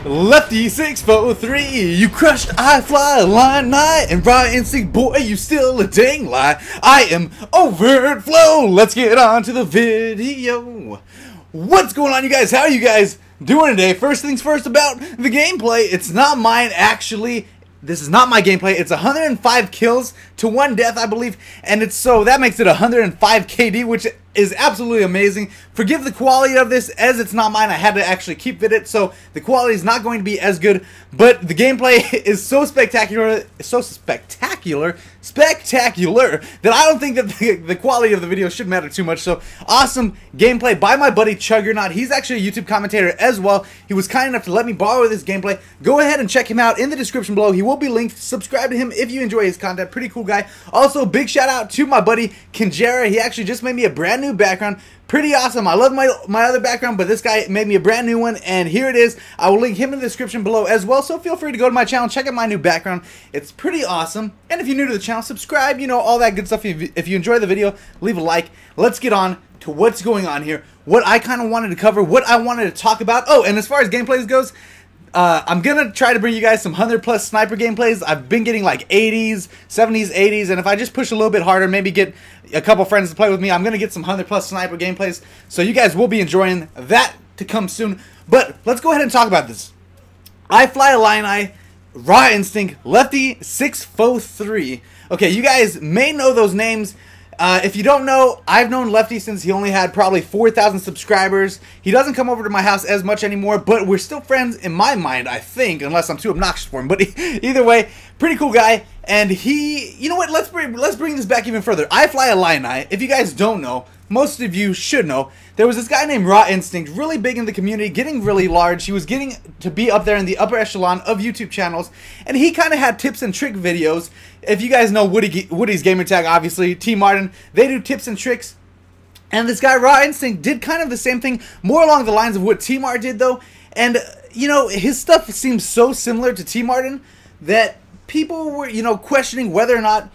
Lefty 643, you crushed iFlyILLINI, and RawInstinct, boy, you still a dang lie. I am overtflow. Let's get on to the video. What's going on, you guys? How are you guys doing today? First things first about the gameplay. It's not mine, actually. This is not my gameplay. It's 105 kills to 1 death, I believe, and that makes it 105 KD, which is absolutely amazing. Forgive the quality of this, as it's not mine. I had to actually keep it, so the quality is not going to be as good, but the gameplay is so spectacular, that I don't think that the quality of the video should matter too much. So awesome gameplay by my buddy Juggernaut. He's actually a YouTube commentator as well. He was kind enough to let me borrow this gameplay. Go ahead and check him out in the description below. He will be linked. Subscribe to him if you enjoy his content. Pretty cool guy. Also, big shout out to my buddy Kinjera. He actually just made me a brand new background. Pretty awesome. I love my other background, but this guy made me a brand new one, and here it is. I will link him in the description below as well, so feel free to go to my channel, check out my new background. It's pretty awesome. And if you're new to the channel, subscribe, you know, all that good stuff. If you enjoy the video, leave a like. Let's get on to what's going on here, what I kind of wanted to cover, what I wanted to talk about. Oh, and as far as gameplays goes, I'm gonna try to bring you guys some 100+ sniper gameplays. I've been getting like 80s, 70s, 80s, and if I just push a little bit harder, maybe get a couple friends to play with me, I'm gonna get some 100+ sniper gameplays. So you guys will be enjoying that to come soon. But let's go ahead and talk about this. iFlyILLINI, RawInstinct, Lefty 643. Okay, you guys may know those names. If you don't know, I've known Lefty since he only had probably 4,000 subscribers. He doesn't come over to my house as much anymore, but we're still friends in my mind, I think, unless I'm too obnoxious for him. But either way, pretty cool guy. And he, you know what, let's bring this back even further. iFlyILLINI, if you guys don't know, most of you should know, there was this guy named RawInstinct, really big in the community, getting really large. He was getting to be up there in the upper echelon of YouTube channels, and he kind of had tips and trick videos. If you guys know Woody's Gamertag, obviously, T Martin, they do tips and tricks. And this guy, RawInstinct, did kind of the same thing, more along the lines of what T Martin did, though. And, you know, his stuff seems so similar to T Martin that people were, you know, questioning whether or not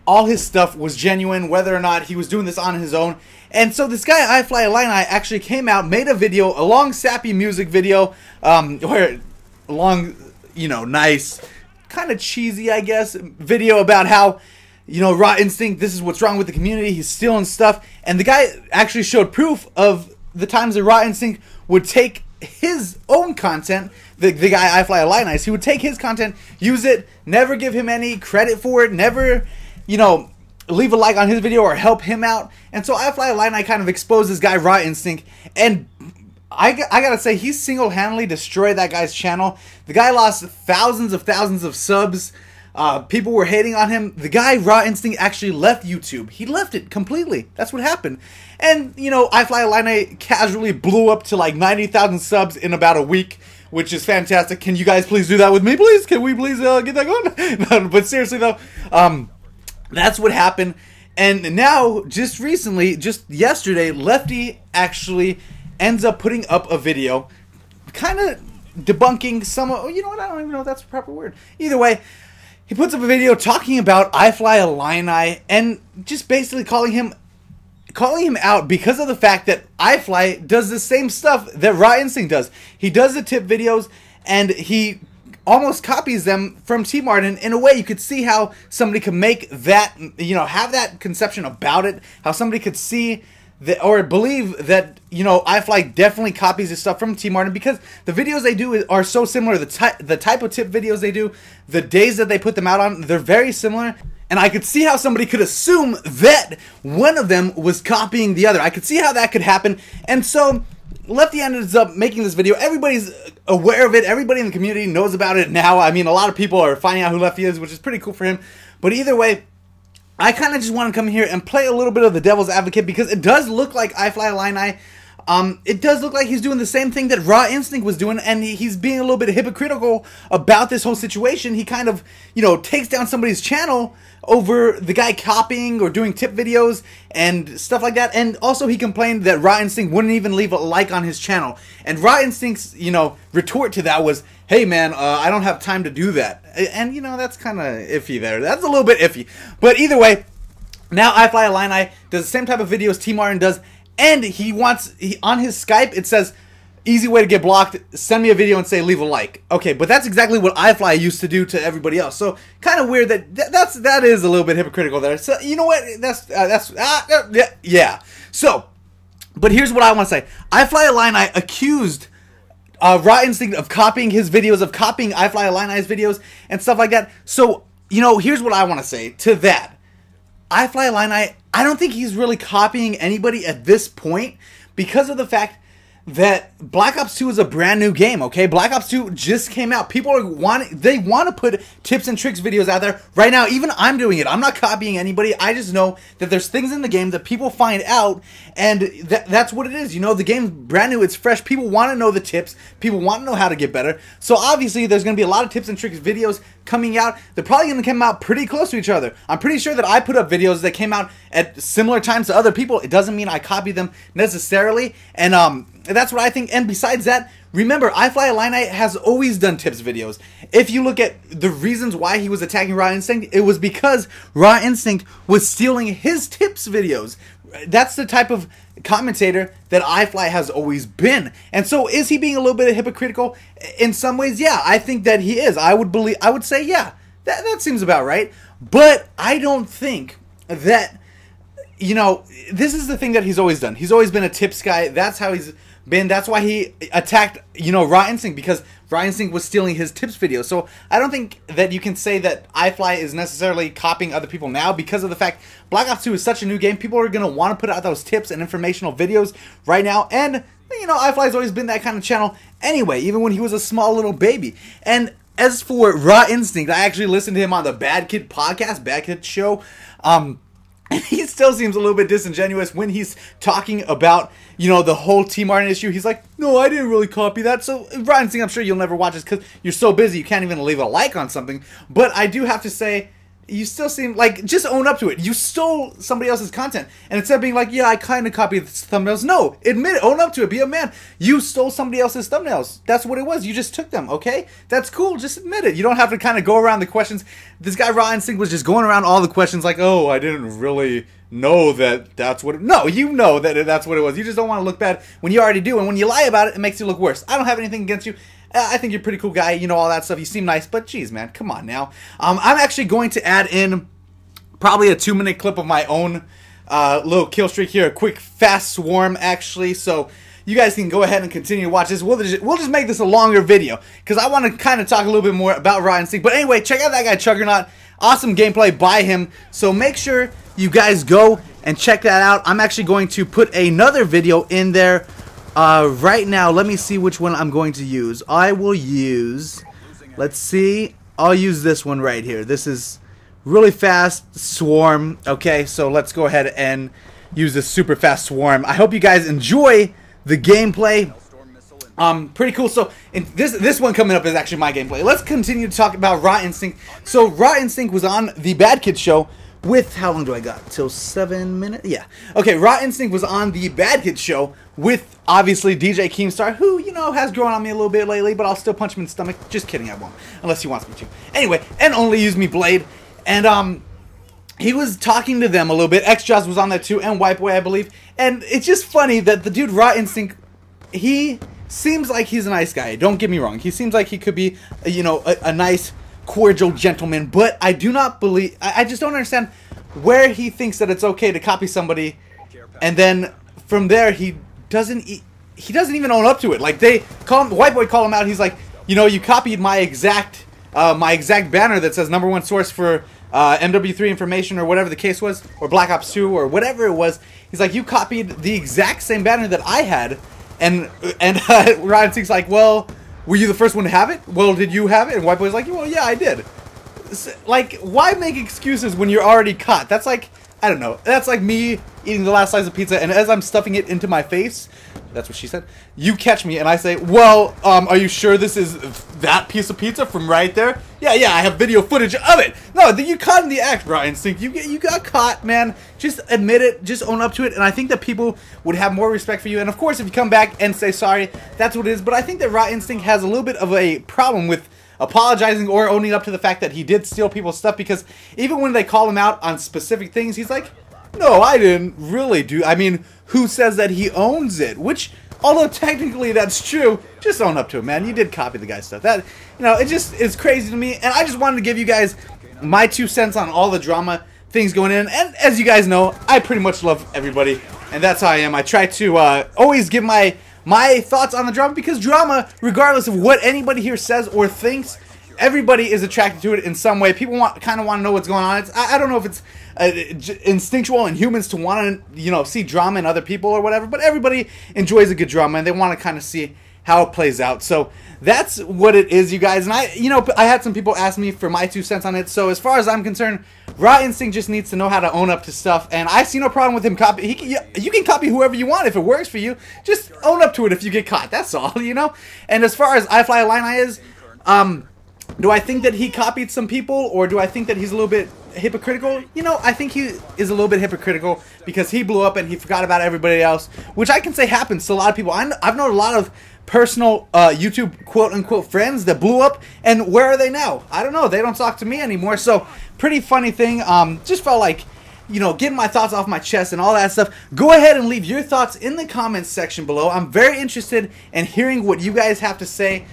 all his stuff was genuine, whether or not he was doing this on his own. And so this guy, iFlyILLINI, actually came out, made a video, a long sappy music video, where long, you know, nice, kind of cheesy, I guess, video about how, you know, RawInstinct, this is what's wrong with the community, he's stealing stuff. And the guy actually showed proof of the times that RawInstinct would take his own content, the guy iFlyILLINI, he would take his content, use it, never give him any credit for it, never, you know, leave a like on his video or help him out. And so iFlyILLINI kind of exposed this guy RawInstinct, and I gotta say, he single-handedly destroyed that guy's channel. The guy lost thousands of subs. People were hating on him. The guy RawInstinct actually left YouTube. He left it completely. That's what happened. And, you know, iFlyILLINI casually blew up to like 90,000 subs in about a week, which is fantastic. Can you guys please do that with me, please? Can we please get that going? No, but seriously though, that's what happened. And now, just recently, just yesterday, Lefty actually ends up putting up a video kind of debunking some, you know what, I don't even know if that's the proper word. Either way, he puts up a video talking about iFlyILLINI and just basically calling him out because of the fact that iFly does the same stuff that RawInstinct does. He does the tip videos, and he almost copies them from T Martin. In a way, you could see how somebody could make that, you know, have that conception about it, how somebody could see that or believe that, you know, iFly definitely copies his stuff from T Martin, because the videos they do are so similar. The type of tip videos they do, the days that they put them out on, they're very similar. And I could see how somebody could assume that one of them was copying the other. I could see how that could happen. And so Lefty ends up making this video. Everybody's aware of it. Everybody in the community knows about it now. I mean, a lot of people are finding out who Lefty is, which is pretty cool for him. But either way, I kind of just want to come here and play a little bit of the devil's advocate, because it does look like iFlyILLINI, it does look like he's doing the same thing that RawInstinct was doing, and he's being a little bit hypocritical about this whole situation. He kind of, you know, takes down somebody's channel over the guy copying or doing tip videos and stuff like that. And also he complained that RawInstinct wouldn't even leave a like on his channel. And RawInstinct's, you know, retort to that was, hey man, I don't have time to do that. And, you know, that's kind of iffy there. That's a little bit iffy. But either way, now iFlyILLINI does the same type of videos T Martin does, and he on his Skype, it says, Easy way to get blocked, send me a video and say leave a like. Okay, but that's exactly what iFly used to do to everybody else. So kind of weird that is a little bit hypocritical there. So you know what? Yeah. So, but here's what I want to say. iFlyILLINI accused RawInstinct of copying his videos, of copying iFlyILLINI's videos and stuff like that. So, you know, here's what I want to say to that. iFlyILLINI, I don't think he's really copying anybody at this point because of the fact that Black Ops 2 is a brand new game, okay? Black Ops 2 just came out. People they want to put tips and tricks videos out there right now. Even I'm doing it. I'm not copying anybody. I just know that there's things in the game that people find out, and that's what it is. You know, the game's brand new. It's fresh. People want to know the tips. People want to know how to get better. So obviously, there's going to be a lot of tips and tricks videos coming out. They're probably going to come out pretty close to each other. I'm pretty sure that I put up videos that came out at similar times to other people. It doesn't mean I copy them necessarily, and that's what I think. And besides that, remember, iFlyILLINI has always done tips videos. If you look at the reasons why he was attacking RawInstinct, it was because RawInstinct was stealing his tips videos. That's the type of commentator that iFly has always been. And so is he being a little bit hypocritical? In some ways, yeah, I think that he is. I would say, yeah, that seems about right. But I don't think that, you know, this is the thing that he's always done. He's always been a tips guy. That's how he's been. That's why he attacked, you know, RawInstinct, because RawInstinct was stealing his tips videos. So I don't think that you can say that iFly is necessarily copying other people now, because of the fact Black Ops 2 is such a new game. People are going to want to put out those tips and informational videos right now. And, you know, iFly's always been that kind of channel anyway, even when he was a small little baby. And as for RawInstinct, I actually listened to him on the Bad Kid podcast, Bad Kid show. And he still seems a little bit disingenuous when he's talking about, you know, the whole T Martin issue. He's like, no, I didn't really copy that. So, RawInstinct, I'm sure you'll never watch this because you're so busy you can't even leave a like on something. But I do have to say, you still seem like, just own up to it. You stole somebody else's content. And instead of being like, yeah, I kind of copied the thumbnails. No, admit it. Own up to it. Be a man. You stole somebody else's thumbnails. That's what it was. You just took them, okay? That's cool. Just admit it. You don't have to kind of go around the questions. This guy, RawInstinct, was just going around all the questions like, oh, I didn't really know that that's what it... No, you know that that's what it was. You just don't want to look bad when you already do. And when you lie about it, it makes you look worse. I don't have anything against you. I think you're a pretty cool guy, you know, all that stuff. You seem nice, but geez, man, come on now. I'm actually going to add in probably a 2-minute clip of my own little kill streak here, a quick fast swarm, actually. So you guys can go ahead and continue to watch this. We'll just make this a longer video because I want to kind of talk a little bit more about RawInstinct. But anyway, check out that guy Chuggernaut. Awesome gameplay by him. So make sure you guys go and check that out. I'm actually going to put another video in there right now. Let me see which one I'm going to use. I will use, let's see, I'll use this one right here. This is really fast swarm. Okay, so let's go ahead and use this super fast swarm. I hope you guys enjoy the gameplay. Pretty cool. So this one coming up is actually my gameplay. Let's continue to talk about RawInstinct. So RawInstinct was on the Bad Kid show with, how long do I got? Till 7 minutes? Yeah. Okay, RawInstinct was on the Bad Kid show with, obviously, DJ Keemstar, who, you know, has grown on me a little bit lately, but I'll still punch him in the stomach. Just kidding, I won't. Unless he wants me to. Anyway, and Only Use Me Blade. And, he was talking to them a little bit. X-Jaws was on there too, and White Boy, I believe. And it's just funny that the dude RawInstinct, he seems like he's a nice guy. Don't get me wrong. He seems like he could be, you know, a nice, cordial gentleman. But I do not believe... I just don't understand where he thinks that it's okay to copy somebody, and then from there he doesn't even own up to it. Like, they call him... White Boy called him out. He's like, you know, you copied my exact banner that says #1 source for MW3 information, or whatever the case was, or Black Ops 2, or whatever it was. He's like, you copied the exact same banner that I had. And RawInstinct's like, well, were you the first one to have it? Well, did you have it? And White Boy's like, well, yeah, I did. Like, why make excuses when you're already caught? That's like, I don't know. That's like me eating the last slice of pizza, and as I'm stuffing it into my face, that's what she said, you catch me, and I say, well, are you sure this is that piece of pizza from right there? Yeah, I have video footage of it. No, you caught in the act, RawInstinct. You got caught, man. Just admit it. Just own up to it, and I think that people would have more respect for you. And of course, if you come back and say sorry, that's what it is. But I think that RawInstinct has a little bit of a problem with apologizing or owning up to the fact that he did steal people's stuff, because even when they call him out on specific things, he's like, no, I didn't really do. I mean, who says that he owns it? Which Although technically that's true, just own up to it, man. You did copy the guy's stuff. That, you know, it just is crazy to me. And I just wanted to give you guys my 2 cents on all the drama things going in. And as you guys know, I pretty much love everybody, and that's how I am. I try to always give my thoughts on the drama, because drama, regardless of what anybody here says or thinks, everybody is attracted to it in some way. People kind of want to know what's going on. I don't know if it's instinctual in humans to want to, you know, see drama in other people or whatever, but everybody enjoys a good drama, and they want to kind of see how it plays out. So that's what it is, you guys. And I had some people ask me for my 2 cents on it. So as far as I'm concerned, Raw Instinct just needs to know how to own up to stuff, and I see no problem with him copy. You can copy whoever you want if it works for you. Just own up to it if you get caught. That's all, you know. And as far as iFlyILLINI is, do I think that he copied some people, or do I think that he's a little bit hypocritical? You know, I think he is a little bit hypocritical, because he blew up and he forgot about everybody else, which I can say happens to a lot of people. I've known a lot of personal YouTube quote-unquote friends that blew up, and where are they now? I don't know. They don't talk to me anymore. So pretty funny thing. Just felt like, you know, getting my thoughts off my chest and all that stuff. Go ahead and leave your thoughts in the comments section below. I'm very interested in hearing what you guys have to say.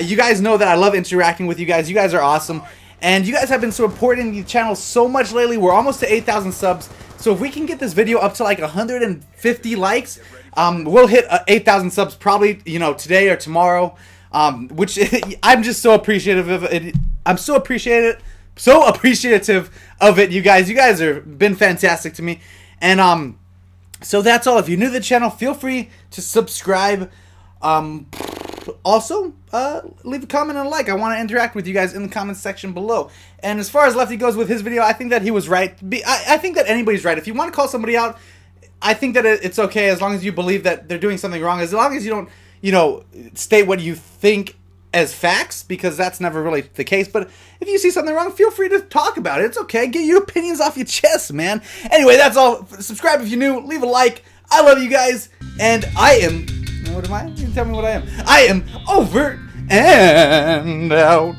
You guys know that I love interacting with you guys. You guys are awesome, and you guys have been supporting the channel so much lately. We're almost to 8,000 subs, so if we can get this video up to like 150 likes, we'll hit 8,000 subs probably, you know, today or tomorrow, which I'm just so appreciative of it. I'm so appreciative of it, you guys. You guys have been fantastic to me, and so that's all. If you're new to the channel, feel free to subscribe. Also, leave a comment and a like. I want to interact with you guys in the comments section below. And as far as Lefty goes with his video, I think that he was right. I think that anybody's right. If you want to call somebody out, I think that it's okay, as long as you believe that they're doing something wrong. As long as you don't, you know, state what you think as facts, because that's never really the case. But if you see something wrong, feel free to talk about it. It's okay. Get your opinions off your chest, man. Anyway, that's all. Subscribe if you're new. Leave a like. I love you guys. And I am... What am I? You can tell me what I am. I am over and out.